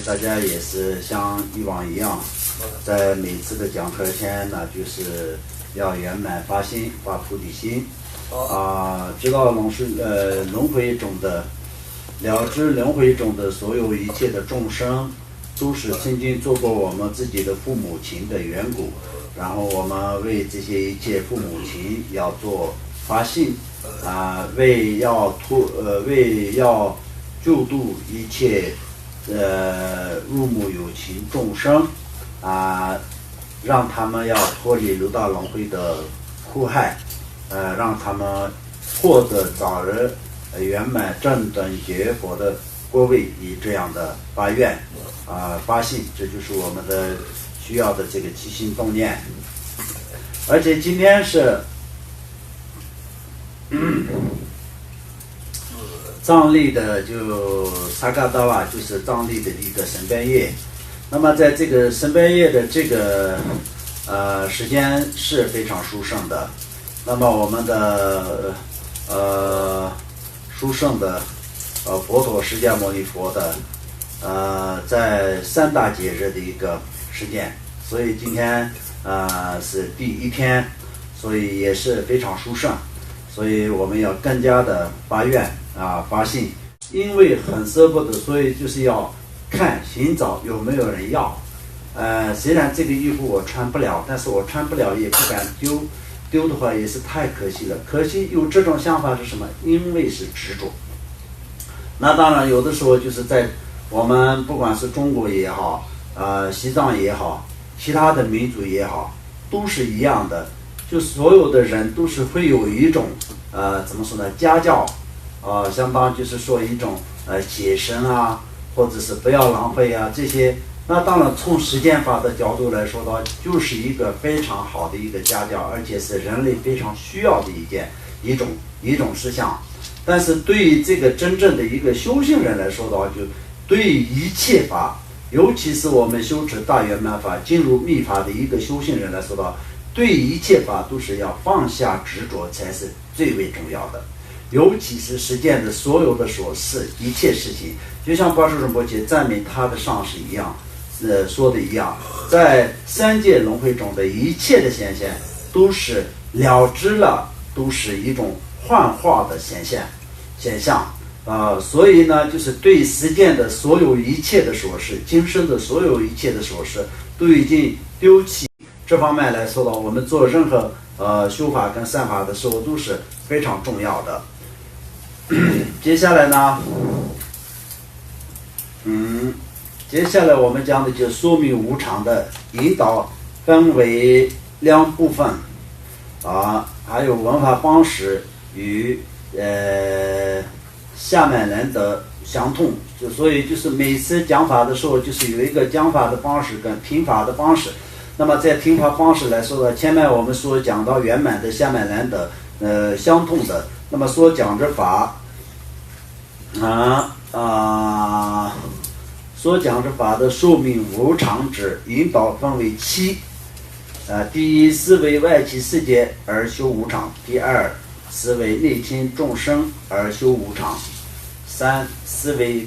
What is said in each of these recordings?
大家也是像以往一样，在每次的讲课前呢，就是要圆满发心、发菩提心，知道轮回中的了知轮回中的所有一切的众生，都是曾经做过我们自己的父母亲的缘故，然后我们为这些一切父母亲要做发心，为要救度一切入母有情众生，让他们要脱离六道轮回的苦害，让他们获得早日圆满正等觉佛的果位，以这样的发愿发心，这就是我们的需要的这个起心动念。而且今天是藏历的就萨嘎达瓦，就是藏历的一个神拜夜。那么在这个神拜夜的这个时间是非常殊胜的。那么我们的殊胜的佛陀释迦牟尼佛的在三大节日的一个时间，所以今天是第一天，所以也是非常殊胜，所以我们要更加的发愿发心，因为很舍不得，所以就是要寻找有没有人要。虽然这个衣服我穿不了，但是我穿不了也不敢丢的话也是太可惜了。可惜有这种想法是什么？因为是执着。那当然有的时候就是在我们不管是中国也好，西藏也好，其他的民族也好，都是一样的，就所有的人都是会有一种怎么说呢，家教，相当就是说一种节省或者是不要浪费这些。那当然从实践法的角度来说的话，就是一个非常好的一个家教，而且是人类非常需要的一种事项。但是对于这个真正的一个修行人来说的话，就对于一切法，尤其是我们修持大圆满法进入密法的一个修行人来说的话，对于一切法都是要放下执着才是最为重要的。尤其是实践的所有的所事一切事情，就像巴叔仁波切赞美他的上师一样，说的一样，在三界轮回中的一切的显现都是了知了，都是一种幻化的显象所以呢，就是对实践的所有一切的所事，今生的所有一切的所事都已经丢弃。这方面来说的话，我们做任何修法跟善法的时候都是非常重要的。接下来呢，接下来我们讲的就说明无常的引导，分为两部分还有文化方式与下面人的相同，所以就是每次讲法的时候，就是有一个讲法的方式跟听法的方式。那么在听法方式来说的，前面我们所讲到圆满的下面人的相同的，那么所讲的法所讲的法的寿命无常之引导分为7。第一，思维外气世界而修无常；第二，思维内亲众生而修无常；三，思维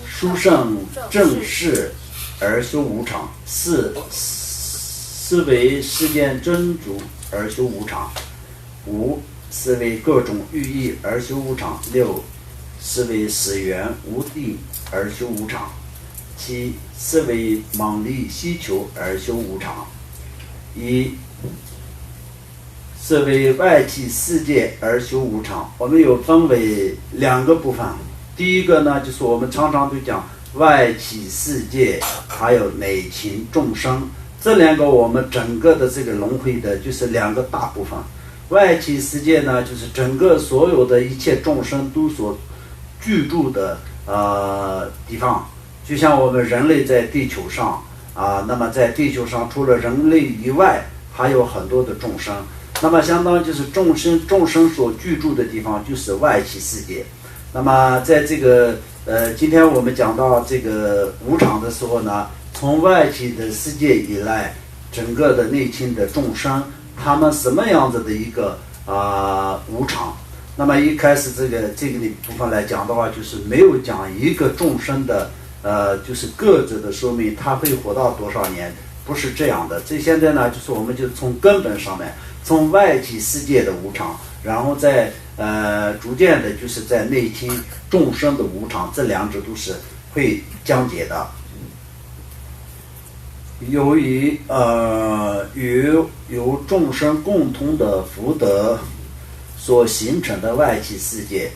殊胜正事而修无常；四，思维世间真主而修无常；五，思维各种寓意而修无常；六，思维始源无定而修无常；七，思维猛力希求而修无常；一，思维外气世界而修无常。我们有分为2个部分。第一个呢，就是我们常常都讲外气世界还有内情众生，这2个我们整个的这个轮回的就是2个大部分。外气世界呢，就是整个所有的一切众生都所居住的地方，就像我们人类在地球上那么在地球上除了人类以外还有很多的众生，那么相当于就是众生所居住的地方就是外气世界。那么在这个今天我们讲到这个无常的时候呢，从外气的世界以来，整个的内亲的众生，他们什么样子的一个无常？那么一开始这个部分来讲的话，就是没有讲一个众生的就是各自的寿命，他会活到多少年，不是这样的。这现在呢，就是我们就从根本上面，从外体世界的无常，然后再逐渐的就是在内心众生的无常，这两者都是会讲解的。由于由众生共同的福德所形成的外体世界，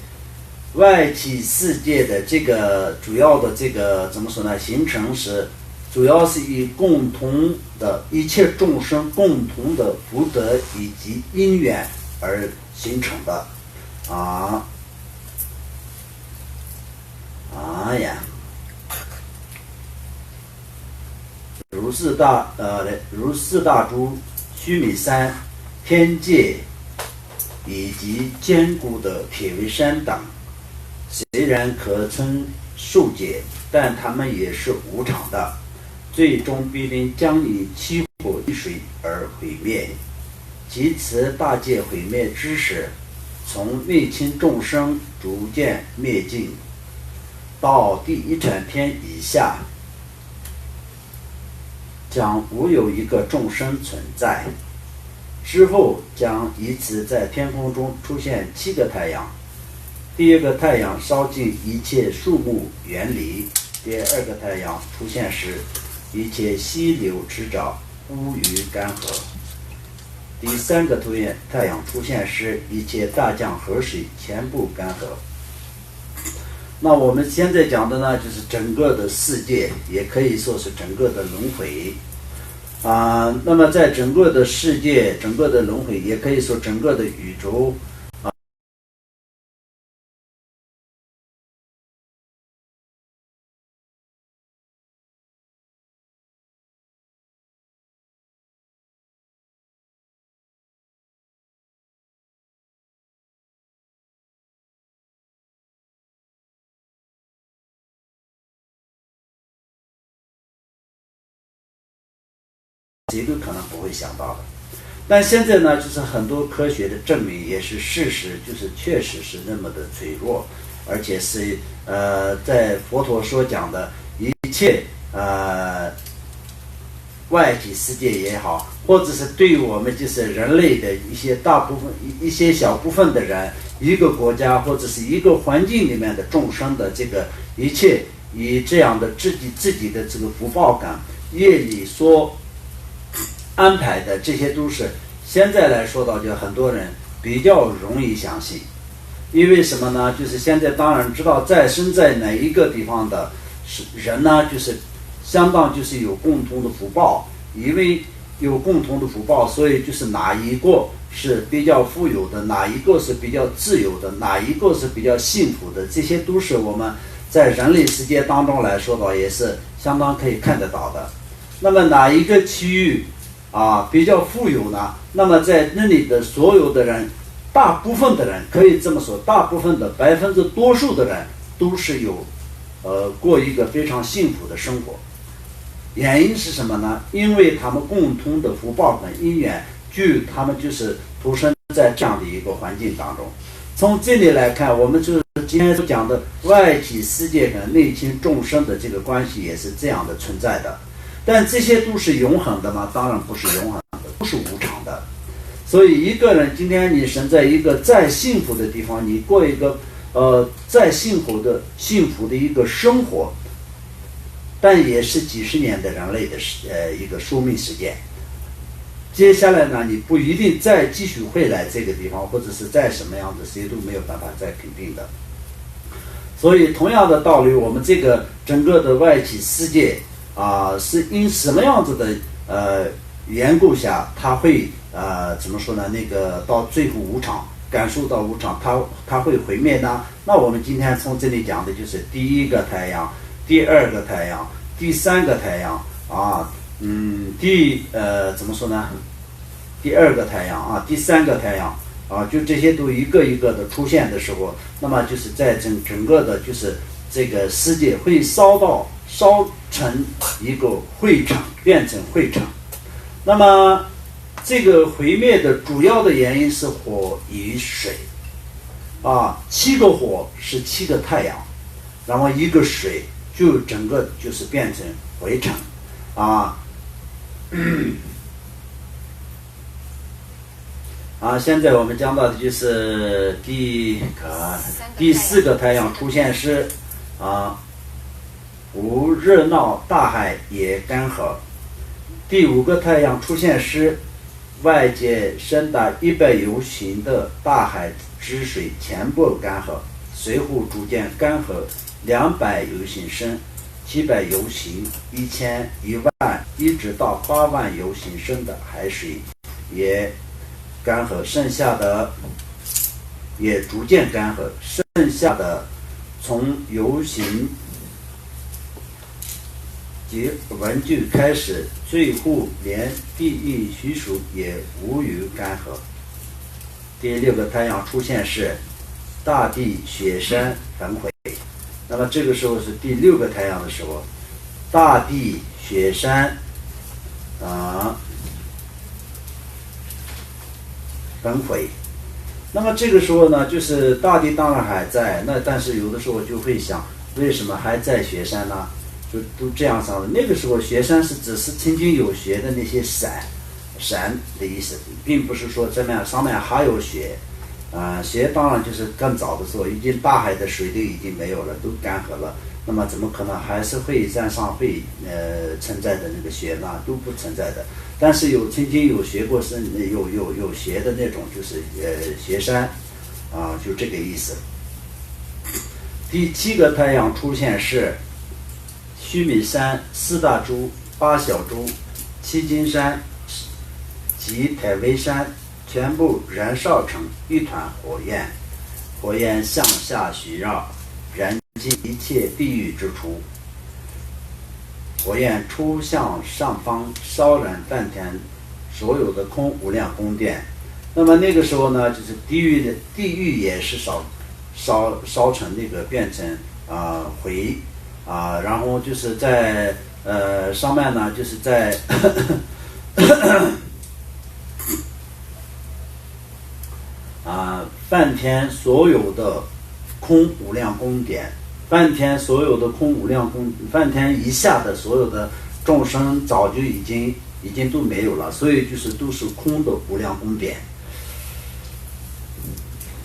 外体世界的这个主要的这个怎么说呢？形成是主要是以共同的一切众生共同的福德以及因缘而形成的如四大诸须弥山、天界以及坚固的铁围山等，虽然可称数解，但它们也是无常的，最终必定将以七火一水而毁灭。其此大界毁灭之时，从内亲众生逐渐灭尽，到第一禅天以下，将无有一个众生存在。之后将以此在天空中出现7个太阳。第一个太阳烧尽一切树木远离，第二个太阳出现时，一切溪流池沼乌鱼干涸，第三个太阳出现时，一切大江河水全部干涸。那我们现在讲的呢，就是整个的世界，也可以说是整个的轮回那么在整个的世界，整个的轮回，也可以说整个的宇宙谁都可能不会想到的。但现在呢，就是很多科学的证明也是事实，就是确实是那么的脆弱，而且是在佛陀所讲的一切外体世界也好，或者是对于我们就是人类的一些大部分一些小部分的人，一个国家或者是一个环境里面的众生的这个一切，以这样的自己的这个福报感业力所安排的，这些都是现在来说到，就很多人比较容易相信。因为什么呢？就是现在当然知道在生在哪一个地方的人呢，就是相当就是有共同的福报，因为有共同的福报，所以就是哪一个是比较富有的，哪一个是比较自由的，哪一个是比较幸福的，这些都是我们在人类世界当中来说到，也是相当可以看得到的。那么哪一个区域比较富有呢？那么在那里的所有的人，大部分的人可以这么说，大部分的多数的人都是有过一个非常幸福的生活。原因是什么呢？因为他们共同的福报跟因缘，他们就是出生在这样的一个环境当中。从这里来看，我们就是今天所讲的外体世界跟内心众生的这个关系也是这样的存在的。但这些都是永恒的吗？当然不是永恒的，都是无常的。所以一个人今天你生在一个再幸福的地方，你过一个再幸福的一个生活，但也是几十年的人类的一个寿命时间。接下来呢，你不一定再继续回来这个地方，或者是再什么样子，谁都没有办法再肯定的。所以同样的道理，我们这个整个的外体世界是因什么样子的缘故下，它会怎么说呢？那个到最后无常，感受到无常，它会毁灭呢？那我们今天从这里讲的就是第一个太阳、第二个太阳、第三个太阳怎么说呢？第二个太阳第三个太阳就这些都一个一个的出现的时候，那么就是在整个的就是这个世界会烧成一个灰尘，变成灰尘。那么这个毁灭的主要的原因是火与水。7个火是7个太阳，然后1个水，就整个就是变成回尘现在我们讲到的就是第4个太阳出现时无热闹，大海也干涸。第5个太阳出现时，外界深达100由旬的大海之水全部干涸，随后逐渐干涸200由旬深，700由旬，1000、10000，一直到8万由旬深的海水也干涸，剩下的也逐渐干涸，剩下的从由旬及文具开始，最后连地狱虚数也无于干涸。第6个太阳出现时，大地雪山焚毁。那么这个时候是第6个太阳的时候，大地雪山焚毁。那么这个时候呢，就是大地当然还在，但是有的时候就会想，为什么还在雪山呢？就都这样想的。那个时候雪山是只是曾经有雪的那些山的意思，并不是说这面上面还有雪。雪当然就是更早的时候，已经大海的水都已经没有了，都干涸了。那么怎么可能还是会山上会存在的那个雪呢？都不存在的。但是曾经有学过是有雪的那种，就是雪山就这个意思。第7个太阳出现是须弥山4大洲、8小洲、七金山及太微山全部燃烧成一团火焰，火焰向下徐绕，燃尽一切地狱之处。火焰出向上方，烧燃梵天所有的空无量宫殿。那么那个时候呢，就是地狱也是烧成那个变成灰然后就是在上面呢，就是在梵天所有的空无量宫殿，梵天所有的空无量宫，梵天以下的所有的众生早就已经都没有了，所以就是都是空的无量宫殿。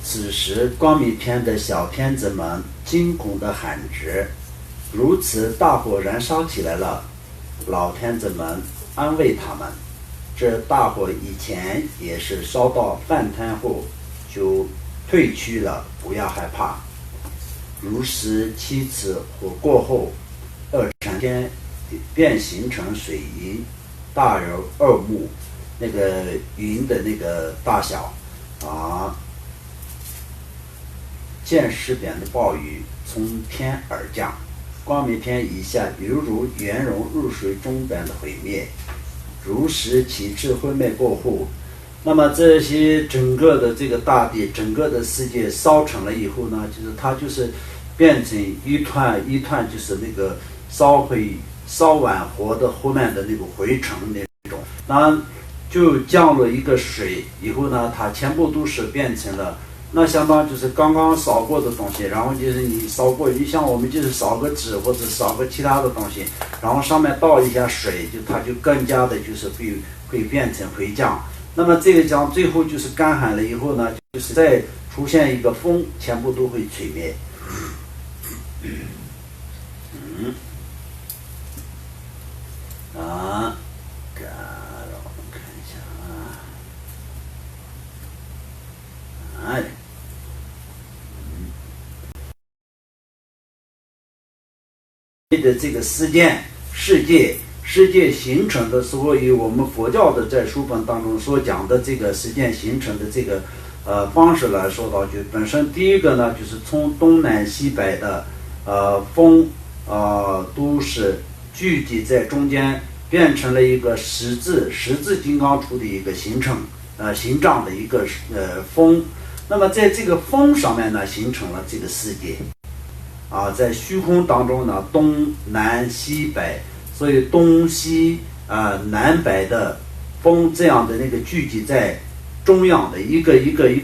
此时光明天的小天子们惊恐地喊着，如此大火燃烧起来了。老天子们安慰他们，这大火以前也是烧到梵天后就退去了，不要害怕。如是7次火过后，2层天便形成水云，大有2目，那个云的那个大小见识扁的暴雨从天而降，光明天以下犹如圆融入水中般的毁灭。如是起至毁灭过后，那么这些整个的这个大地，整个的世界烧成了以后呢，就是它就是变成一团一团，就是那个烧完火的后面的那个灰尘那种，那就降了一个水以后呢，它全部都是变成了，那相当就是刚刚烧过的东西，然后就是你烧过，你像我们就是烧个纸或者烧个其他的东西，然后上面倒一下水，它就更加的就是会变成灰浆。那么这个浆最后就是干旱了以后呢，就是再出现一个风，全部都会吹灭。让我们看一下的这个世界形成的，所以我们佛教的在书本当中所讲的这个世界形成的这个方式来说到，就本身第一个呢，就是从东南西北的风都是聚集在中间，变成了一个十字金刚杵的一个形状的一个风。那么在这个风上面呢，形成了这个世界在虚空当中呢，东南西北，所以东西南北的风这样的那个聚集在中央的一个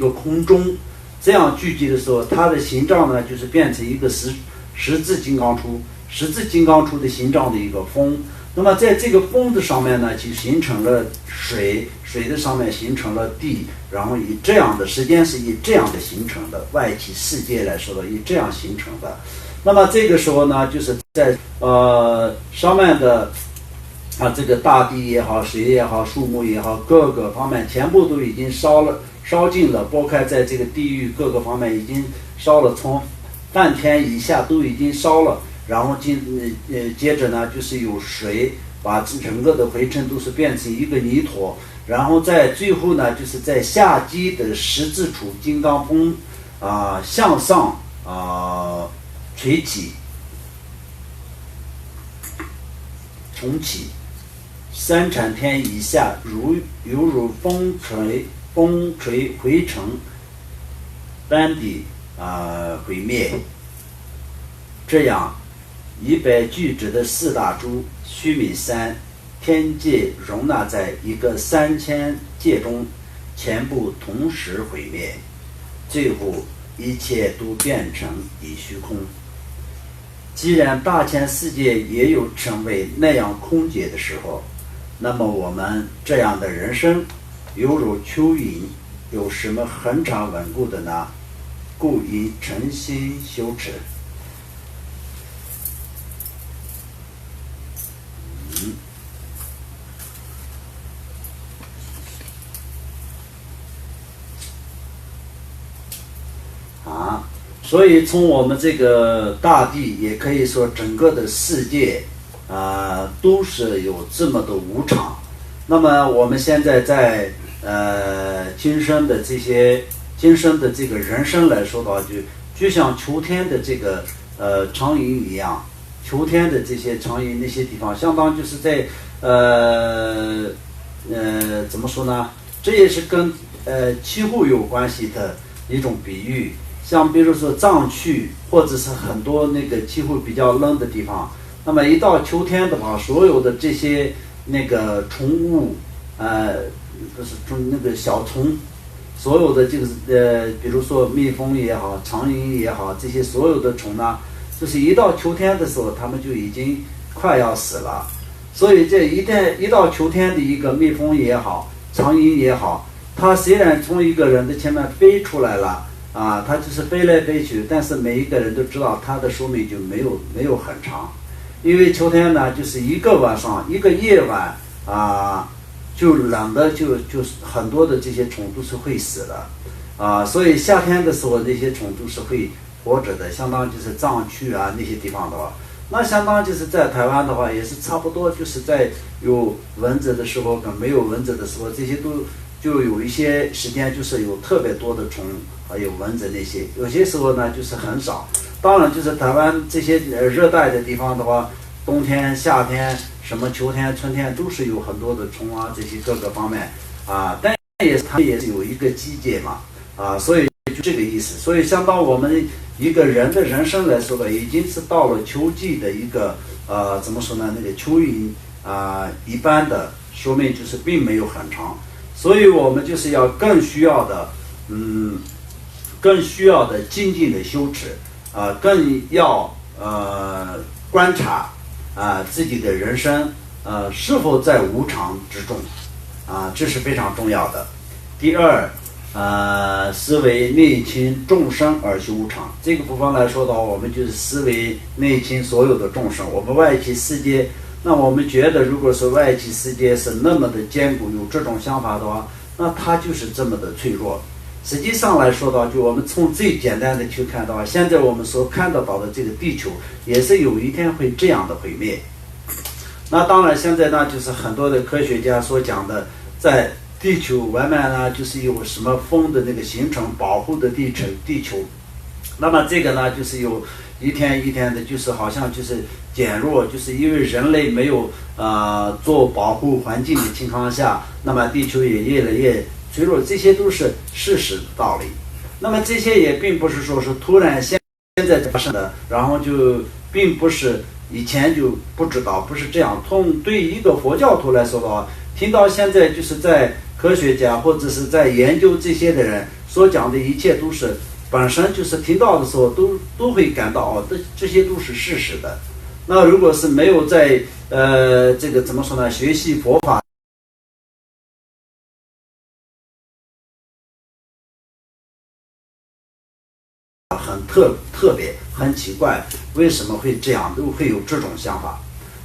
空中，这样聚集的时候，它的形状呢就是变成一个十字金刚杵，十字金刚杵的形状的一个风。那么在这个风的上面呢，就形成了水，水的上面形成了地，然后以这样的时间是以这样的形成的，外体世界来说的以这样形成的。那么这个时候呢，就是在上面的这个大地也好，水也好，树木也好，各个方面全部都已经烧尽了，包括在这个地狱各个方面已经烧了，从半天以下都已经烧了。然后接着呢，就是有水把整个的灰尘都是变成一个泥坨，然后在最后呢，就是在下基的十字处金刚风向上垂起，重启三产天以下，犹如风吹灰尘般的毁灭。这样100巨指的4大洲须弥山天界容纳在一个3000界中，全部同时毁灭，最后一切都变成一虚空。既然大千世界也有成为那样空劫的时候，那么我们这样的人生犹如蚯蚓，有什么恒常稳固的呢？故应诚心修持。所以从我们这个大地，也可以说整个的世界都是有这么的无常。那么我们现在在今生的这个人生来说的话，就像秋天的这个长影一样，秋天的这些长影那些地方，相当就是在怎么说呢？这也是跟气候有关系的一种比喻。像比如说藏区，或者是很多那个气候比较冷的地方，那么一到秋天的话，所有的这些那个宠物，就是那个小虫，所有的这个比如说蜜蜂也好，苍蝇也好，这些所有的虫呢，就是一到秋天的时候，它们就已经快要死了。所以这一到秋天的一个蜜蜂也好，苍蝇也好，它虽然从一个人的前面飞出来了。它就是飞来飞去，但是每一个人都知道它的寿命就没有很长，因为秋天呢，就是一个晚上一个夜晚就冷的就是很多的这些虫都是会死的所以夏天的时候那些虫都是会活着的，相当就是藏区那些地方的话，那相当就是在台湾的话也是差不多，就是在有蚊子的时候跟没有蚊子的时候，这些都就有一些时间就是有特别多的虫，还有蚊子那些，有些时候呢就是很少。当然就是台湾这些热带的地方的话，冬天、夏天、什么秋天、春天都是有很多的虫这些各个方面但它也是有一个季节嘛所以就这个意思。所以相当我们一个人的人生来说的，已经是到了秋季的一个怎么说呢？那个蚯蚓一般的寿命就是并没有很长。所以我们就是要更需要的精进的修持更要观察自己的人生是否在无常之中这是非常重要的。第二思维内倾众生而修无常，这个部分来说的话，我们就是思维内倾所有的众生，我们外界世界。那我们觉得，如果说外界世界是那么的坚固，有这种想法的话，那它就是这么的脆弱。实际上来说的话，就我们从最简单的去看的话，现在我们所看得到的这个地球，也是有一天会这样的毁灭。那当然，现在呢，就是很多的科学家所讲的，在地球外面呢，就是有什么风的那个形成保护的地球。那么这个呢，就是有一天一天的，就是好像就是减弱，就是因为人类没有做保护环境的情况下，那么地球也越来越脆弱，这些都是事实的道理。那么这些也并不是说是突然现在发生的，然后就并不是以前就不知道，不是这样。对于一个佛教徒来说的话，听到现在就是在科学家或者是在研究这些的人所讲的一切都是本身就是听到的时候都会感到哦，这些都是事实的。那如果是没有在这个怎么说呢，学习佛法很特别，很奇怪，为什么会这样，都会有这种想法。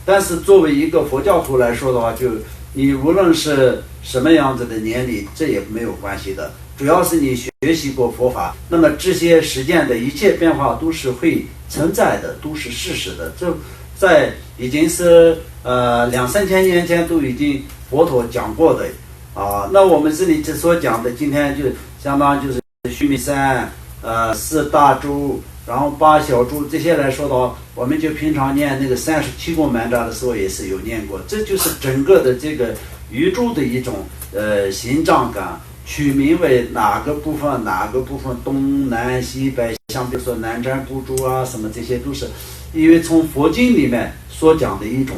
但是作为一个佛教徒来说的话，就你无论是什么样子的年龄，这也没有关系的。主要是你学习过佛法，那么这些实践的一切变化都是会存在的，都是事实的。这在已经是2、3千年前都已经佛陀讲过的啊。那我们这里所讲的，今天就相当于就是须弥山4大洲，然后8小洲这些来说的话，我们就平常念那个37功曼荼的时候也是有念过。这就是整个的这个宇宙的一种形状感，取名为哪个部分东南西北，像比如说南瞻部洲啊什么，这些都是因为从佛经里面所讲的一种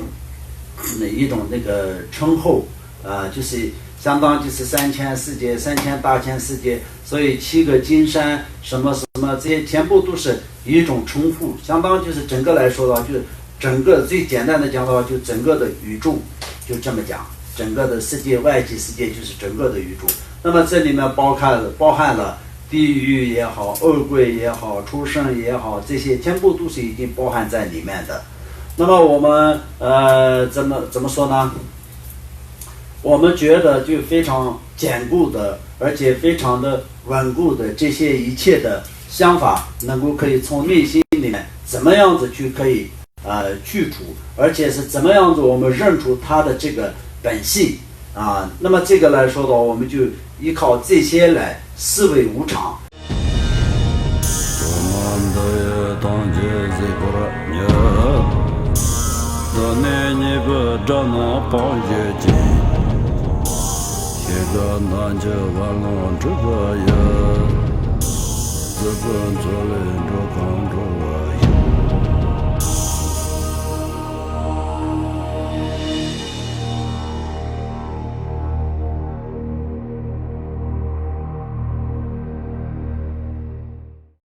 那个称后就是相当就是3千世界，3千大千世界，所以7个金山什么什么这些全部都是一种重复，相当就是整个来说的话，就是整个最简单的讲的话，就整个的宇宙就这么讲，整个的世界外界世界就是整个的宇宙。那么这里面包含了地狱也好，恶鬼也好，畜生也好，这些全部都是已经包含在里面的。那么我们怎么说呢？我们觉得就非常坚固的，而且非常的稳固的这些一切的想法，能够可以从内心里面怎么样子去可以去除，而且是怎么样子我们认出它的这个本性啊。那么这个来说的话，我们就依靠这些来思维无常。南无万龙之歌也，自本作灵着康着我